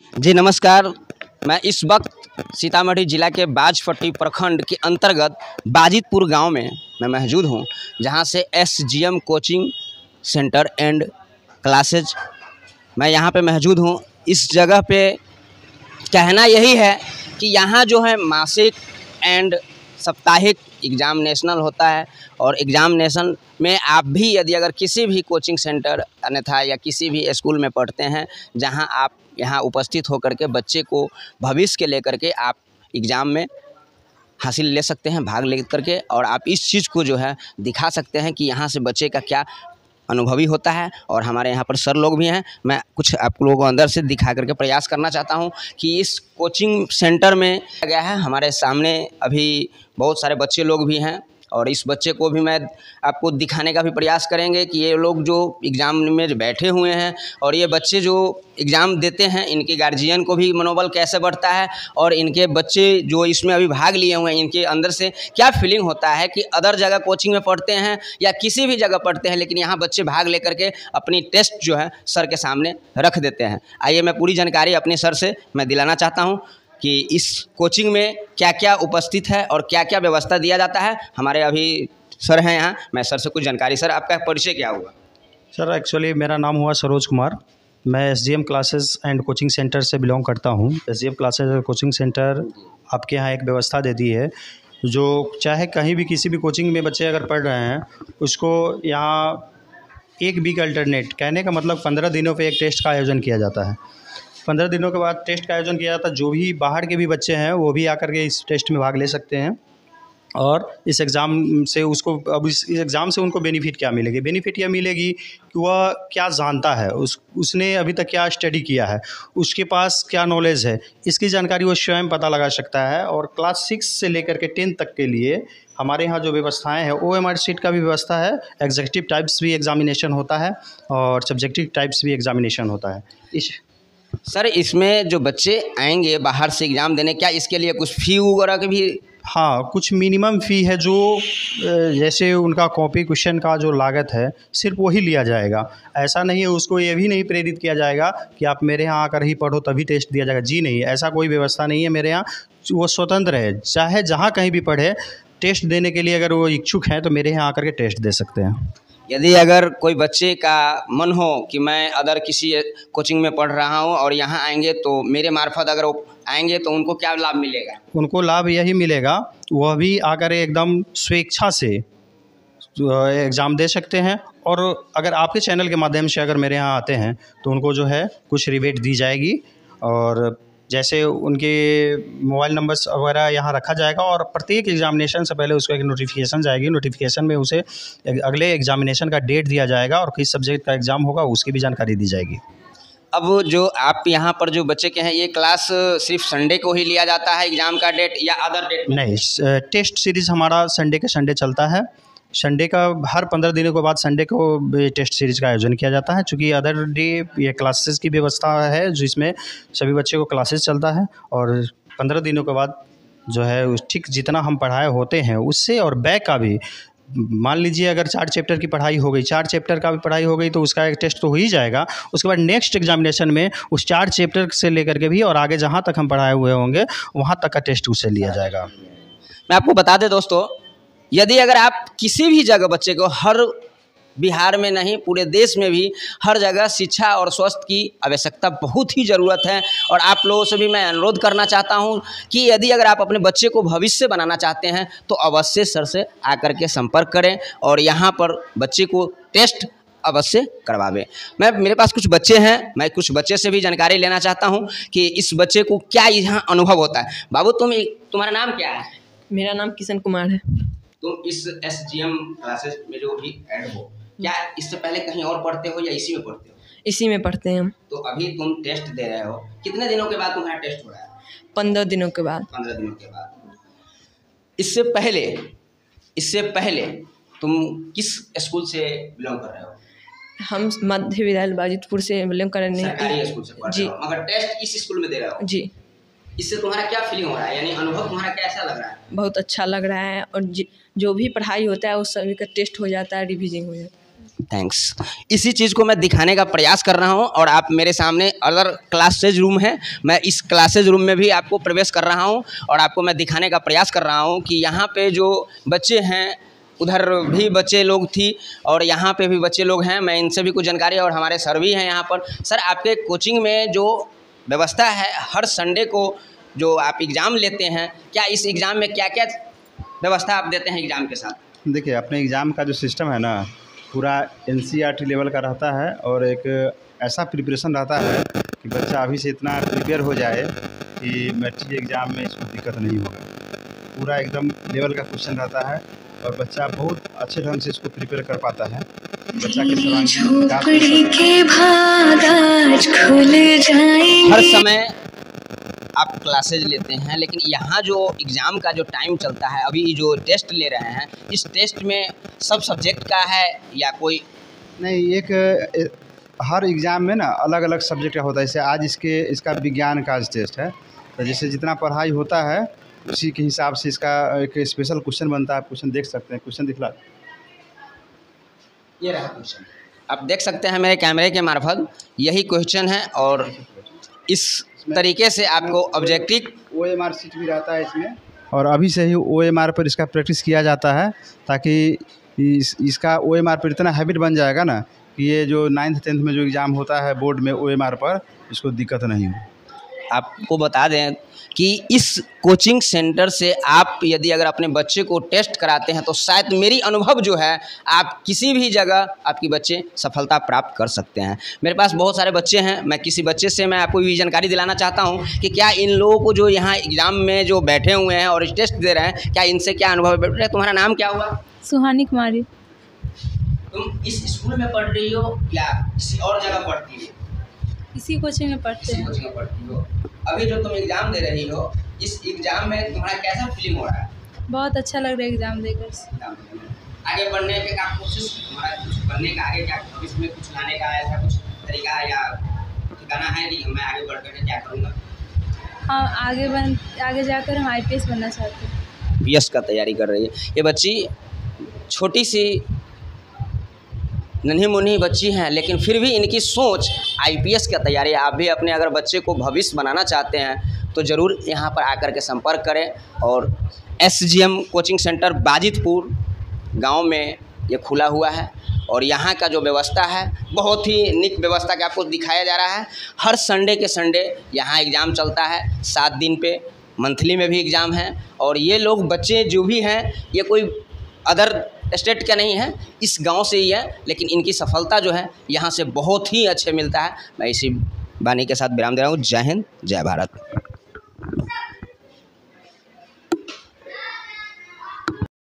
जी नमस्कार। मैं इस वक्त सीतामढ़ी जिला के बाजपट्टी प्रखंड के अंतर्गत बाजितपुर गांव में मैं मौजूद हूं, जहां से SGM coaching centre and classes मैं यहां पे मौजूद हूं। इस जगह पे कहना यही है कि यहाँ जो है मासिक एंड साप्ताहिक एग्जामिनेशनल होता है और एग्जामिनेशन में आप भी यदि अगर किसी भी कोचिंग सेंटर अन्यथा या किसी भी स्कूल में पढ़ते हैं जहां आप यहाँ उपस्थित होकर के बच्चे को भविष्य के लेकर के आप एग्ज़ाम में हासिल ले सकते हैं, भाग ले करके, और आप इस चीज़ को जो है दिखा सकते हैं कि यहाँ से बच्चे का क्या अनुभवी होता है। और हमारे यहाँ पर सर लोग भी हैं। मैं कुछ आप लोगों को अंदर से दिखा करके प्रयास करना चाहता हूँ कि इस कोचिंग सेंटर में गया है। हमारे सामने अभी बहुत सारे बच्चे लोग भी हैं और इस बच्चे को भी मैं आपको दिखाने का भी प्रयास करेंगे कि ये लोग जो एग्ज़ाम में बैठे हुए हैं और ये बच्चे जो एग्ज़ाम देते हैं, इनके गार्जियन को भी मनोबल कैसे बढ़ता है और इनके बच्चे जो इसमें अभी भाग लिए हुए हैं, इनके अंदर से क्या फीलिंग होता है कि अदर जगह कोचिंग में पढ़ते हैं या किसी भी जगह पढ़ते हैं, लेकिन यहाँ बच्चे भाग लेकर के अपनी टेस्ट जो है सर के सामने रख देते हैं। आइए मैं पूरी जानकारी अपने सर से मैं दिलाना चाहता हूँ कि इस कोचिंग में क्या क्या उपस्थित है और क्या क्या व्यवस्था दिया जाता है। हमारे अभी सर हैं यहाँ, मैं सर से कुछ जानकारी। सर आपका परिचय क्या हुआ? सर एक्चुअली मेरा नाम हुआ सरोज कुमार। मैं SGM classes and coaching centre से बिलोंग करता हूँ। एसजीएम क्लासेस और कोचिंग सेंटर आपके यहाँ एक व्यवस्था दे दी है, जो चाहे कहीं भी किसी भी कोचिंग में बच्चे अगर पढ़ रहे हैं उसको यहाँ एक वीक अल्टरनेट, कहने का मतलब 15 दिनों पे एक टेस्ट का आयोजन किया जाता है। 15 दिनों के बाद टेस्ट का आयोजन किया जाता है। जो भी बाहर के भी बच्चे हैं वो भी आकर के इस टेस्ट में भाग ले सकते हैं और इस एग्ज़ाम से उसको अब इस एग्ज़ाम से उनको बेनिफिट क्या मिलेगी? बेनिफिट यह मिलेगी कि वह क्या जानता है, उसने अभी तक क्या स्टडी किया है, उसके पास क्या नॉलेज है, इसकी जानकारी वो स्वयं पता लगा सकता है। और क्लास 6 से लेकर के 10 तक के लिए हमारे यहाँ जो व्यवस्थाएं हैं, OMR शीट का भी व्यवस्था है, एग्जेक्टिव टाइप्स भी एग्जामिनेशन होता है और सब्जेक्टिव टाइप्स भी एग्जामिनेशन होता है। सर इसमें जो बच्चे आएंगे बाहर से एग्ज़ाम देने, क्या इसके लिए कुछ फ़ी वगैरह की भी? हाँ, कुछ मिनिमम फ़ी है जो जैसे उनका कॉपी क्वेश्चन का जो लागत है सिर्फ वही लिया जाएगा। ऐसा नहीं है, उसको ये भी नहीं प्रेरित किया जाएगा कि आप मेरे यहाँ आकर ही पढ़ो तभी टेस्ट दिया जाएगा। जी नहीं, ऐसा कोई व्यवस्था नहीं है मेरे यहाँ। वो स्वतंत्र है, चाहे जहाँ कहीं भी पढ़े, टेस्ट देने के लिए अगर वो इच्छुक हैं तो मेरे यहाँ आकर के टेस्ट दे सकते हैं। यदि अगर कोई बच्चे का मन हो कि मैं अदर किसी कोचिंग में पढ़ रहा हूं और यहाँ आएंगे तो मेरे मार्फत अगर वो आएंगे तो उनको क्या लाभ मिलेगा? उनको लाभ यही मिलेगा, वह भी आकर एकदम स्वेच्छा से एग्ज़ाम दे सकते हैं। और अगर आपके चैनल के माध्यम से अगर मेरे यहाँ आते हैं तो उनको जो है कुछ रिबेट दी जाएगी और जैसे उनके मोबाइल नंबर्स वगैरह यहाँ रखा जाएगा और प्रत्येक एग्जामिनेशन से पहले उसको एक नोटिफिकेशन जाएगी। नोटिफिकेशन में उसे अगले एग्जामिनेशन का डेट दिया जाएगा और किस सब्जेक्ट का एग्ज़ाम होगा उसकी भी जानकारी दी जाएगी। अब जो आप यहाँ पर जो बच्चे के हैं, ये क्लास सिर्फ संडे को ही लिया जाता है एग्ज़ाम का डेट या अदर डेट? नहीं, टेस्ट सीरीज़ हमारा संडे के संडे चलता है। संडे का हर 15 दिनों के बाद संडे को टेस्ट सीरीज़ का आयोजन किया जाता है। चूँकि अदर डे ये क्लासेस की व्यवस्था है जिसमें सभी बच्चे को क्लासेस चलता है और 15 दिनों के बाद जो है ठीक जितना हम पढ़ाए होते हैं उससे और बैक का भी, मान लीजिए अगर 4 चैप्टर की पढ़ाई हो गई, 4 चैप्टर का भी पढ़ाई हो गई तो उसका एक टेस्ट तो हो ही जाएगा। उसके बाद नेक्स्ट एग्जामिनेशन में उस 4 चैप्टर से लेकर के भी और आगे जहाँ तक हम पढ़ाए हुए होंगे वहाँ तक का टेस्ट उससे लिया जाएगा। मैं आपको बता दें दोस्तों, यदि अगर आप किसी भी जगह बच्चे को, हर बिहार में नहीं पूरे देश में भी हर जगह शिक्षा और स्वास्थ्य की आवश्यकता बहुत ही ज़रूरत है। और आप लोगों से भी मैं अनुरोध करना चाहता हूं कि यदि अगर आप अपने बच्चे को भविष्य बनाना चाहते हैं तो अवश्य सर से आकर के संपर्क करें और यहाँ पर बच्चे को टेस्ट अवश्य करवावें। मेरे पास कुछ बच्चे हैं, मैं कुछ बच्चे से भी जानकारी लेना चाहता हूँ कि इस बच्चे को क्या यहाँ अनुभव होता है। बाबू तुम्हारा नाम क्या है? मेरा नाम किशन कुमार है। तुम इस एसजीएम क्लासेस में जो भी ऐड हो, क्या इससे पहले कहीं और पढ़ते हो या इसी में पढ़ते हो? इसी में पढ़ते हैं हम। तो अभी तुम टेस्ट दे रहे हो, कितने दिनों के बाद तुम्हारा टेस्ट हो रहा है? 15 दिनों के बाद। 15 दिनों के बाद। इससे पहले तुम किस स्कूल से बिलोंग कर रहे हो? हम मध्य विद्यालय बाजितपुर से बिलोंग कर रहे हैं। सरकारी स्कूल से पढ़ रहे हो, मगर टेस्ट इस स्कूल में दे रहे हो? जी। इससे तुम्हारा क्या फीलिंग हो रहा है, यानी अनुभव तुम्हारा कैसा लग रहा है? बहुत अच्छा लग रहा है और जो भी पढ़ाई होता है उस सभी का टेस्ट हो जाता है, रिवीजन हो जाता है। थैंक्स। इसी चीज़ को मैं दिखाने का प्रयास कर रहा हूं और आप मेरे सामने अदर क्लासेज रूम है, मैं इस क्लासेज रूम में भी आपको प्रवेश कर रहा हूं और आपको मैं दिखाने का प्रयास कर रहा हूं कि यहाँ पे जो बच्चे हैं, उधर भी बच्चे लोग थी और यहाँ पे भी बच्चे लोग हैं। मैं इनसे भी कुछ जानकारी, और हमारे सर भी हैं यहाँ पर। सर, आपके कोचिंग में जो व्यवस्था है, हर संडे को जो आप एग्ज़ाम लेते हैं, क्या इस एग्ज़ाम में क्या क्या व्यवस्था आप देते हैं एग्ज़ाम के साथ? देखिए, अपने एग्ज़ाम का जो सिस्टम है ना, पूरा NCERT लेवल का रहता है और एक ऐसा प्रिपरेशन रहता है कि बच्चा अभी से इतना प्रिपेयर हो जाए कि मैट्रिक एग्ज़ाम में इसको दिक्कत नहीं होगा। पूरा एकदम लेवल का क्वेश्चन रहता है और बच्चा बहुत अच्छे ढंग से इसको प्रिपेयर कर पाता है। बच्चा के हर समय आप क्लासेज लेते हैं, लेकिन यहाँ जो एग्ज़ाम का जो टाइम चलता है, अभी जो टेस्ट ले रहे हैं, इस टेस्ट में सब सब्जेक्ट का है या कोई नहीं? एक हर एग्ज़ाम में ना अलग अलग सब्जेक्ट का होता है। जैसे आज इसका विज्ञान का आज टेस्ट है, तो जैसे जितना पढ़ाई होता है उसी के हिसाब से इसका एक स्पेशल क्वेश्चन बनता है। आप क्वेश्चन देख सकते हैं, क्वेश्चन दिखला, ये रहा क्वेश्चन, आप देख सकते हैं मेरे कैमरे के मार्फत, यही क्वेश्चन है और इस तरीके से आपको ऑब्जेक्टिव OMR सीट भी रहता है इसमें, और अभी से ही OMR पर इसका प्रैक्टिस किया जाता है ताकि इसका OMR पर इतना हैबिट बन जाएगा ना कि ये जो 9th 10th में जो एग्ज़ाम होता है बोर्ड में OMR पर, इसको दिक्कत नहीं हो। आपको बता दें कि इस कोचिंग सेंटर से आप यदि अगर अपने बच्चे को टेस्ट कराते हैं तो शायद मेरी अनुभव जो है, आप किसी भी जगह आपकी बच्चे सफलता प्राप्त कर सकते हैं। मेरे पास बहुत सारे बच्चे हैं, मैं किसी बच्चे से मैं आपको भी जानकारी दिलाना चाहता हूं कि क्या इन लोगों को जो यहाँ एग्ज़ाम में जो बैठे हुए हैं और टेस्ट दे रहे हैं, क्या इनसे क्या अनुभव है? तुम्हारा नाम क्या हुआ? सुहानी कुमारी। तुम इस स्कूल में पढ़ रही हो या किसी और जगह पढ़ती हो? इसी कोचिंग में पढ़ते हैं। कोचिंग में पढ़ती हो। अभी जो तुम एग्ज़ाम दे रही हो, इस एग्ज़ाम में तुम्हारा कैसा फीलिंग हो रहा है? बहुत अच्छा लग रहा है एग्ज़ाम देकर। आगे बढ़ने के क्या कोशिश, तुम्हारा कुछ बनने का आगे क्या भविष्य में कुछ लाने का ऐसा कुछ तरीका या ठिकाना है कि मैं आगे बढ़ कर क्या करूँगा? हाँ, आगे जाकर हम IPS बनना चाहते हैं। IPS का तैयारी कर रही है ये बच्ची। छोटी सी नन्ही मुन्नी बच्ची हैं, लेकिन फिर भी इनकी सोच IPS की तैयारी है। आप भी अपने अगर बच्चे को भविष्य बनाना चाहते हैं तो ज़रूर यहाँ पर आकर के संपर्क करें। और SGM कोचिंग सेंटर बाजितपुर गांव में ये खुला हुआ है और यहाँ का जो व्यवस्था है बहुत ही निक व्यवस्था का आपको दिखाया जा रहा है। हर संडे के संडे यहाँ एग्ज़ाम चलता है, 7 दिन पे, मंथली में भी एग्ज़ाम है। और ये लोग बच्चे जो भी हैं, ये कोई अदर स्टेट का नहीं है, इस गांव से ही है, लेकिन इनकी सफलता जो है यहाँ से बहुत ही अच्छे मिलता है। मैं इसी वाणी के साथ विराम दे रहा हूँ। जय हिंद, जय भारत।